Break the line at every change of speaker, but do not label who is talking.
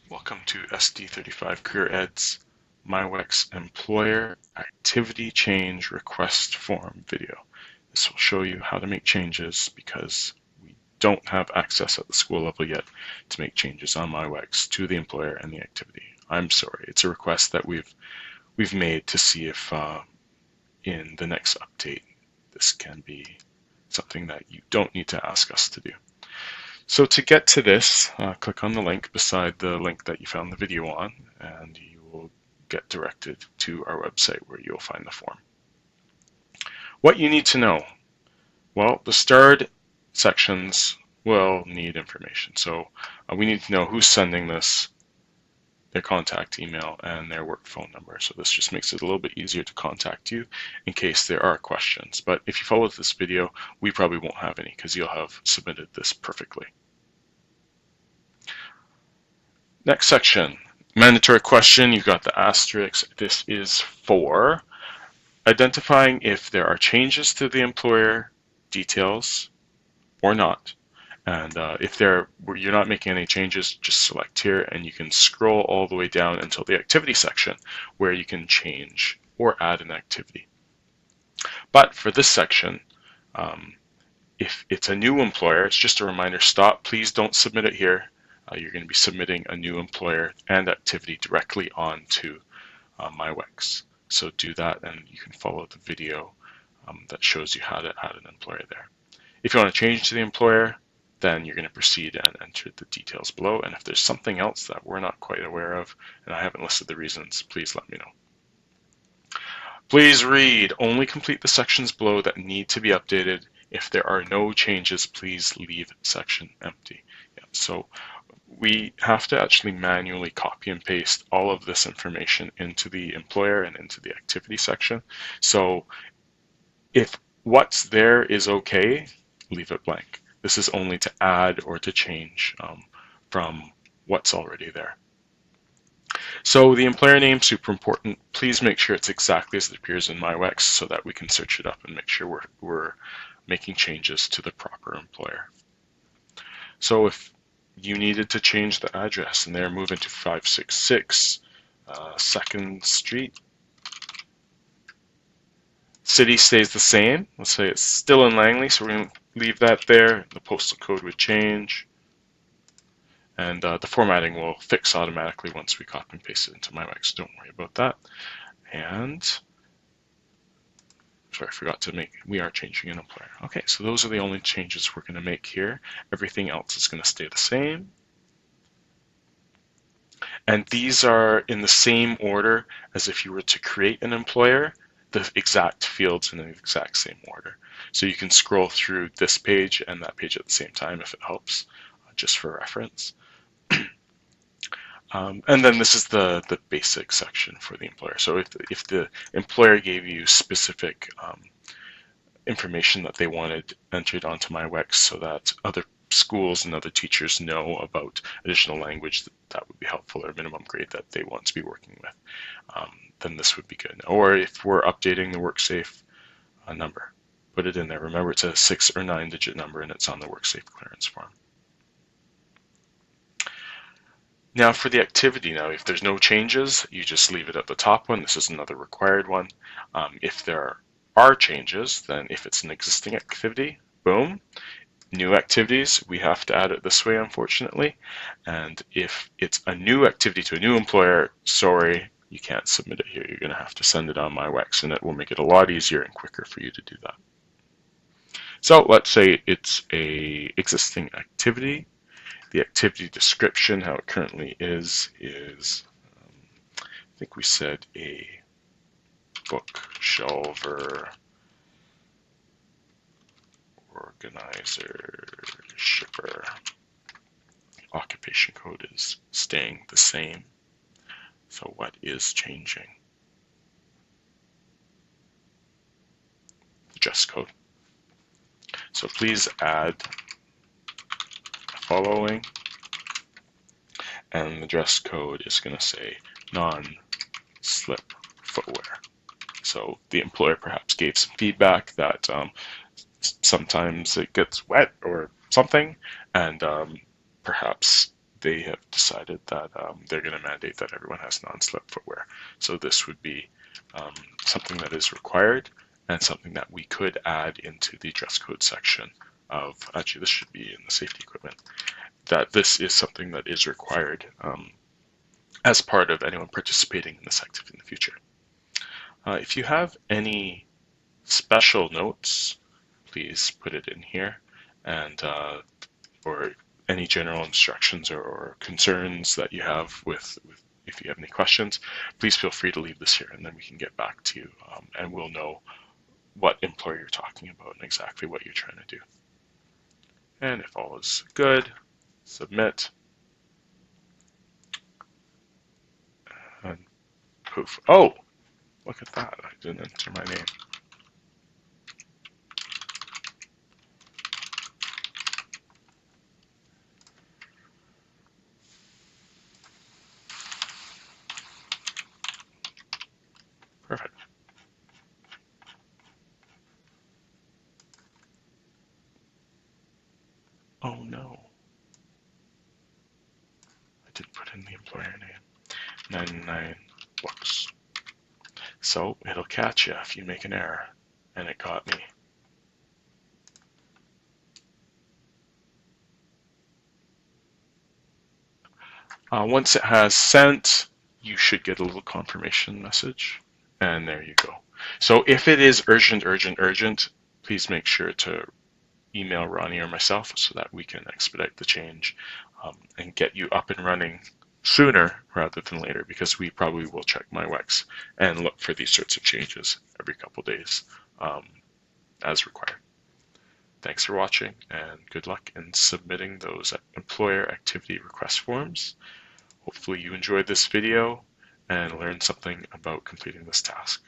Welcome to SD35 Career Ed's myWEX Employer Activity Change Request Form video. This will show you how to make changes because we don't have access at the school level yet to make changes on myWEX to the employer and the activity. I'm sorry, it's a request that we've made to see if in the next update this can be something that you don't need to ask us to do. So to get to this, click on the link beside the link that you found the video on, and you will get directed to our website where you'll find the form. What you need to know. Well, the starred sections will need information. So we need to know who's sending this, their contact email, and their work phone number. So this just makes it a little bit easier to contact you in case there are questions. But if you follow this video, we probably won't have any because you'll have submitted this perfectly. Next section, mandatory question, you've got the asterisk. This is for identifying if there are changes to the employer details or not. And if you're not making any changes, just select here and you can scroll all the way down until the activity section where you can change or add an activity. But for this section, if it's a new employer, it's just a reminder, stop, please don't submit it here. You're going to be submitting a new employer and activity directly onto myWEX. So do that and you can follow the video that shows you how to add an employer there. If you want to change to the employer, then you're going to proceed and enter the details below. And if there's something else that we're not quite aware of and I haven't listed the reasons, please let me know. Please read. Only complete the sections below that need to be updated. If there are no changes, please leave section empty. Yeah, so we have to actually manually copy and paste all of this information into the employer and into the activity section. So if what's there is okay, leave it blank. This is only to add or to change from what's already there. So the employer name, super important. Please make sure it's exactly as it appears in myWEX so that we can search it up and make sure we're making changes to the proper employer. So if you needed to change the address and they're moving to 566 2nd Street, city stays the same. Let's say it's still in Langley, so we're going to leave that there. The postal code would change. And the formatting will fix automatically once we copy and paste it into myWEX. Don't worry about that. And, sorry, I forgot to make, we are changing an employer. Okay, so those are the only changes we're going to make here. Everything else is going to stay the same. And these are in the same order as if you were to create an employer, the exact fields in the exact same order. So you can scroll through this page and that page at the same time if it helps, just for reference. And then this is the basic section for the employer. So if the employer gave you specific information that they wanted entered onto myWEX so that other schools and other teachers know about additional language that would be helpful or minimum grade that they want to be working with, then this would be good. Or if we're updating the WorkSafe number, put it in there. Remember, it's a 6 or 9 digit number and it's on the WorkSafe clearance form. Now for the activity, if there's no changes, you just leave it at the top one. This is another required one. If there are changes, then if it's an existing activity, boom. New activities, we have to add it this way, unfortunately. And if it's a new activity to a new employer, sorry, you can't submit it here. You're going to have to send it on myWEX, and it will make it a lot easier and quicker for you to do that. So let's say it's a existing activity. The activity description, how it currently is I think we said a bookshelver, organizer, shipper. Occupation code is staying the same. So what is changing? The dress code. So please add following, and the dress code is going to say non-slip footwear. So the employer perhaps gave some feedback that sometimes it gets wet or something, and perhaps they have decided that they're going to mandate that everyone has non-slip footwear. So this would be something that is required and something that we could add into the dress code section of, actually this should be in the safety equipment, that this is something that is required as part of anyone participating in this activity in the future. If you have any special notes, please put it in here, and or any general instructions or concerns that you have with if you have any questions, please feel free to leave this here, and then we can get back to you, and we'll know what employer you're talking about and exactly what you're trying to do. And if all is good, submit, and poof. Oh, look at that, I didn't enter my name. Perfect. Oh no, I didn't put in the employer name. 99 looks. So it'll catch you if you make an error, and it caught me. Once it has sent, you should get a little confirmation message, and there you go. So if it is urgent, please make sure to email Ronnie or myself so that we can expedite the change and get you up and running sooner rather than later, because we probably will check myWEX and look for these sorts of changes every couple days as required. Thanks for watching, and good luck in submitting those employer activity request forms. Hopefully you enjoyed this video and learned something about completing this task.